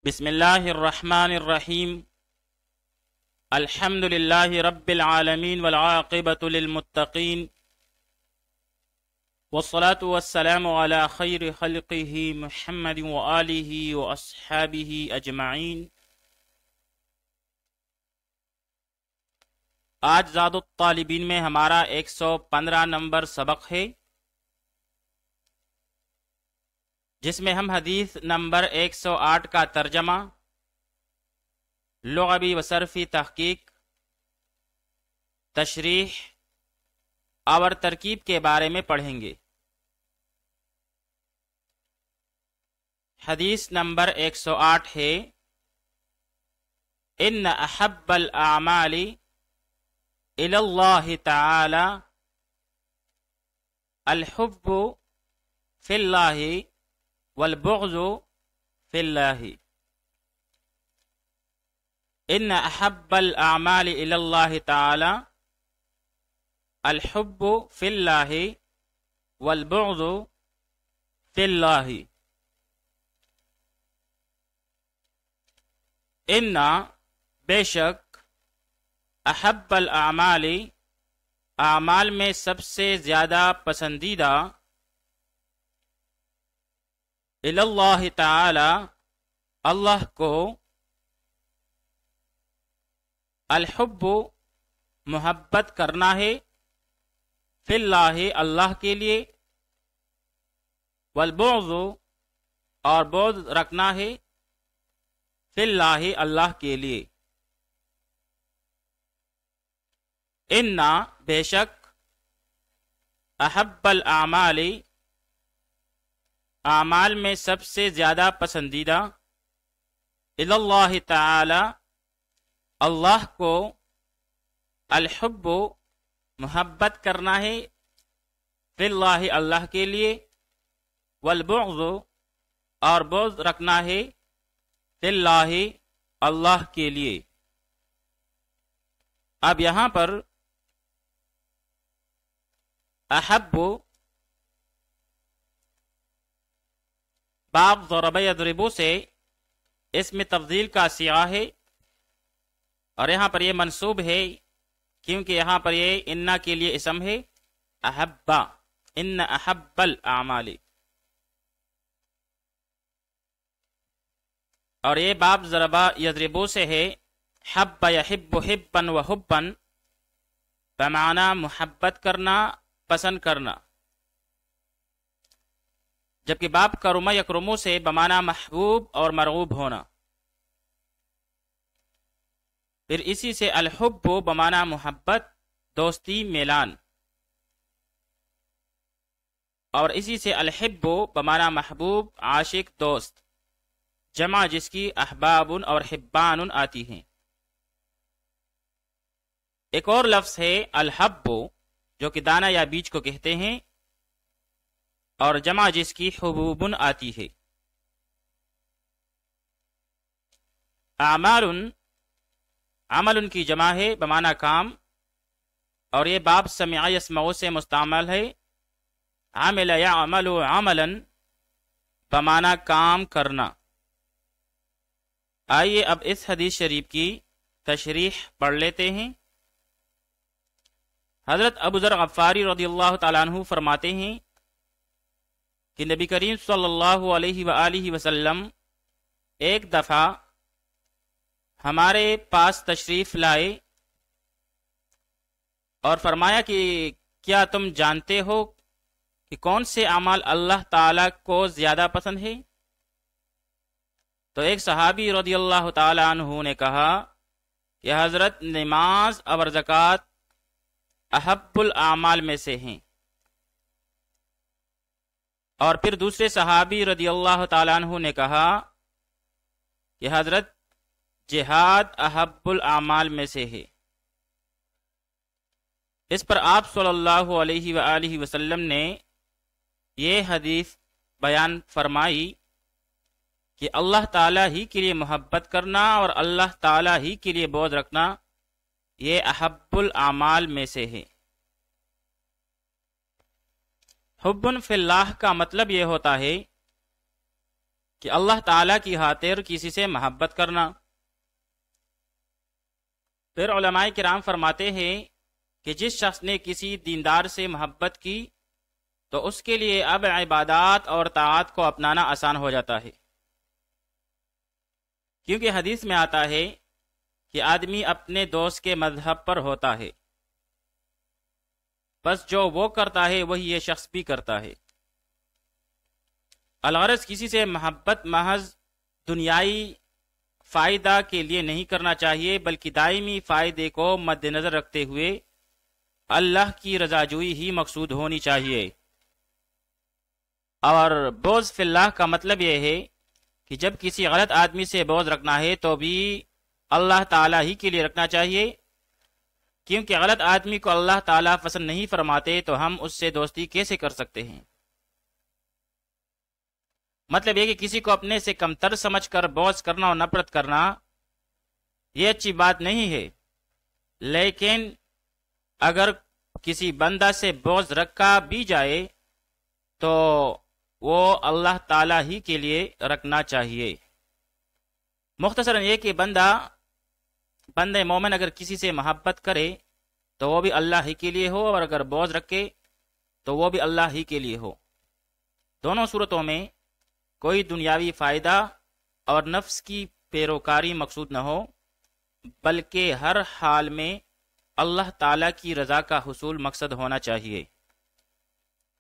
بسم اللہ الرحمن الرحیم الحمد للہ رب العالمین والعاقبۃ للمتقین والصلاة والسلام علی خیر خلقہ محمد وآلہ واصحابہ اجمعین۔ آج زاد الطالبین میں ہمارا 115 نمبر سبق ہے، جس میں ہم حدیث نمبر 108 کا ترجمہ، لغوی و صرفی تحقیق، تشریح اور ترکیب کے بارے میں پڑھیں گے۔ حدیث نمبر 108 ہے، ان احب الاعمال الی اللہ تعالی الحب فی اللہ والبغض فی اللہ۔ ان احب الاعمال الی اللہ تعالی الحب فی اللہ والبغض فی اللہ۔ ان بے شک احب الاعمال اعمال میں سب سے زیادہ پسندیدہ، الی اللہ تعالی اللہ کو، الحب محبت کرنا ہے، فی اللہ اللہ کے لیے، والبغض اور بغض رکھنا ہے، فی اللہ اللہ کے لیے۔ ان بے شک احب الاعمال اعمال میں سب سے زیادہ پسندیدہ، الی اللہ تعالی اللہ کو، الحب محبت کرنا ہے، فی اللہ اللہ کے لیے، والبغض اور بغض رکھنا ہے، فی اللہ اللہ کے لیے۔ اب یہاں پر احب باب ضرب یضرب سے اس میں تفضیل کا صیغہ ہے، اور یہاں پر یہ منصوب ہے کیونکہ یہاں پر یہ انا کے لیے اسم ہے، احبا، ان احب الاعمال، اور یہ باب ضرب یضرب سے ہے، حب یحب حبا و حبا، بمعنی محبت کرنا، پسند کرنا، جبکہ باب کرم یکرمو سے بمعنی محبوب اور مرغوب ہونا۔ پھر اسی سے الحب بمعنی محبت، دوستی، میلان، اور اسی سے الحب بمعنی محبوب، عاشق، دوست، جمع جس کی احباب اور حبان آتی ہیں۔ ایک اور لفظ ہے الحب، جو کہ دانہ یا بیج کو کہتے ہیں، اور جمع جس کی حبوب آتی ہے۔ اعمال عمل کی جمع ہے بمعنی کام، اور یہ باب سمع یسمع سے مستعمل ہے، عمل یعمل عملا بمعنی کام کرنا۔ آئیے اب اس حدیث شریف کی تشریح پڑھ لیتے ہیں۔ حضرت ابو ذر غفاری رضی اللہ تعالیٰ عنہ فرماتے ہیں کہ نبی کریم صلی اللہ علیہ وآلہ وسلم ایک دفعہ ہمارے پاس تشریف لائے اور فرمایا کہ کیا تم جانتے ہو کہ کون سے اعمال اللہ تعالیٰ کو زیادہ پسند ہے؟ تو ایک صحابی رضی اللہ تعالیٰ عنہ نے کہا کہ حضرت نماز اور زکوٰۃ احب الاعمال میں سے ہیں، اور پھر دوسرے صحابی رضی اللہ تعالیٰ عنہ نے کہا کہ حضرت جہاد احب الاعمال میں سے ہے۔ اس پر آپ صلی اللہ علیہ وآلہ وسلم نے یہ حدیث بیان فرمائی کہ اللہ تعالیٰ ہی کے لیے محبت کرنا اور اللہ تعالیٰ ہی کے لیے بغض رکھنا یہ احب الاعمال میں سے ہے۔ حب فی اللہ کا مطلب یہ ہوتا ہے کہ اللہ تعالیٰ کی خاطر کسی سے محبت کرنا۔ پھر علماء کرام فرماتے ہیں کہ جس شخص نے کسی دیندار سے محبت کی تو اس کے لیے اب عبادات اور طاعات کو اپنانا آسان ہو جاتا ہے، کیونکہ حدیث میں آتا ہے کہ آدمی اپنے دوست کے مذہب پر ہوتا ہے، بس جو وہ کرتا ہے وہی یہ شخص بھی کرتا ہے۔ الغرض کسی سے محبت محض دنیائی فائدہ کے لیے نہیں کرنا چاہیے، بلکہ دائمی فائدے کو مد نظر رکھتے ہوئے اللہ کی رضا جوئی ہی مقصود ہونی چاہیے۔ اور بغض فی اللہ کا مطلب یہ ہے کہ جب کسی غلط آدمی سے بغض رکھنا ہے تو بھی اللہ تعالیٰ ہی کے لیے رکھنا چاہیے، کیونکہ غلط آدمی کو اللہ تعالیٰ پسند نہیں فرماتے تو ہم اس سے دوستی کیسے کر سکتے ہیں؟ مطلب یہ کہ کسی کو اپنے سے کمتر سمجھ کر بغض کرنا اور نفرت کرنا یہ اچھی بات نہیں ہے، لیکن اگر کسی بندہ سے بغض رکھا بھی جائے تو وہ اللہ تعالیٰ ہی کے لیے رکھنا چاہیے۔ مختصراً یہ کہ بندہ مومن اگر کسی سے محبت کرے تو وہ بھی اللہ ہی کے لیے ہو، اور اگر بغض رکھے تو وہ بھی اللہ ہی کے لیے ہو۔ دونوں صورتوں میں کوئی دنیاوی فائدہ اور نفس کی پیروکاری مقصود نہ ہو، بلکہ ہر حال میں اللہ تعالیٰ کی رضا کا حصول مقصد ہونا چاہیے۔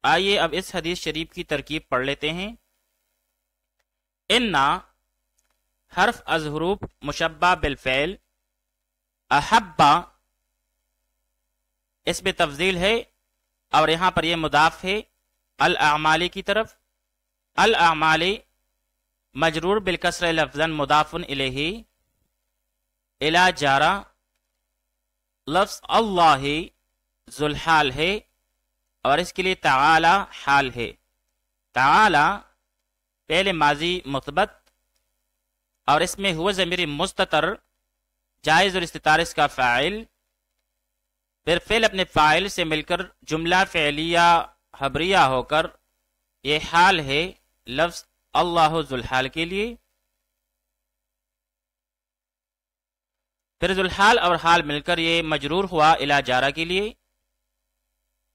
آئیے اب اس حدیث شریف کی ترکیب پڑھ لیتے ہیں۔ انا حرف از حروف مشبہ بالفعل، احبا اس میں تفضیل ہے اور یہاں پر یہ مضاف ہے الاعمالی کی طرف۔ الاعمالی مجرور بالکسر لفظاً مضاف الیہ، الی جارہ، لفظ اللہ ذوالحال ہے اور اس کے لیے تعالی حال ہے۔ تعالی پہلے ماضی مثبت اور اس میں ہوا ضمیر مستتر جائز الاستتار اس کا فاعل، پھر فعل اپنے فاعل سے مل کر جملہ فعلیہ خبریہ ہو کر یہ حال ہے لفظ اللہ ذوالحال کے لیے۔ پھر ذوالحال اور حال مل کر یہ مجرور ہوا الی جارہ کے لیے،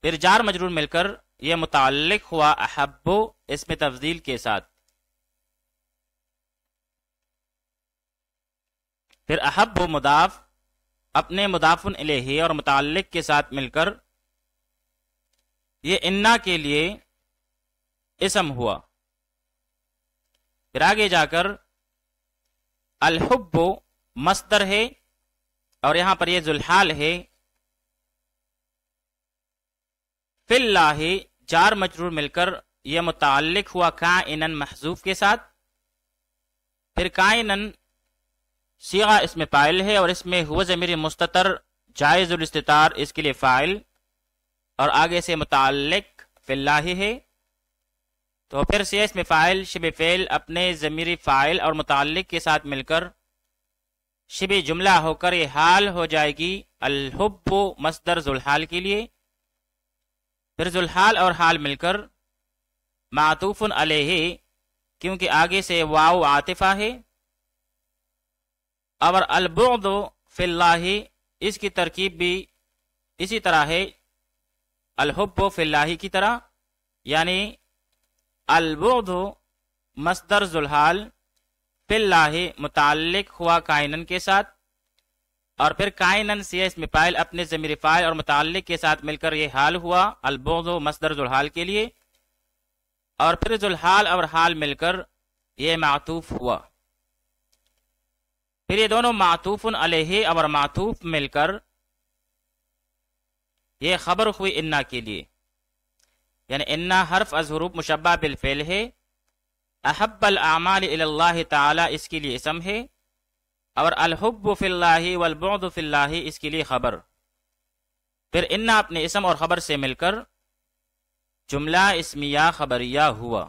پھر جار مجرور مل کر یہ متعلق ہوا احب اس میں تفضیل کے ساتھ، پھر احب مضاف اپنے مضاف الیہ اور متعلق کے ساتھ مل کر یہ انا کے لیے اسم ہوا۔ پھر آگے جا کر الحب مصدر ہے اور یہاں پر یہ ذوالحال ہے۔ فی اللہ جار مجرور مل کر یہ متعلق ہوا کائنن محذوف کے ساتھ، پھر کائنن صیغہ اس میں فاعل ہے اور اس میں ہوا ضمیر مستتر جائز الاستتار اس کے لیے فاعل اور آگے سے متعلق فی اللہ ہے، تو پھر سے اس میں فاعل شبہ فعل اپنے ضمیر فاعل اور متعلق کے ساتھ مل کر شبہ جملہ ہو کر یہ حال ہو جائے گی الحب مصدر ذوالحال کے لیے، پھر ذوالحال اور حال مل کر معطوف علیہ کیونکہ آگے سے واو عاطفہ ہے، اور البعد فی اللہ اس کی ترکیب بھی اسی طرح ہے الحب فی اللہ کی طرح، یعنی البعد مصدر ذوالحال فی اللہ متعلق ہوا کائنن کے ساتھ، اور پھر کائنن سے اس میں فاعل اپنے ضمیر فاعل اور متعلق کے ساتھ مل کر یہ حال ہوا البعد مصدر ذوالحال کے لیے، اور پھر ذوالحال اور حال مل کر یہ معطوف ہوا، پھر یہ دونوں معطوف علیہ اور معطوف مل کر یہ خبر ہوئی انا کے لیے، یعنی انا حرف از حروف مشبہ بالفعل ہے، احب الاعمال الی اللہ تعالی اس کے لیے اسم ہے، اور الحب فی اللہ والبعد فی اللہ اس کے لیے خبر، پھر انا اپنے اسم اور خبر سے مل کر جملہ اسمیہ خبریہ ہوا۔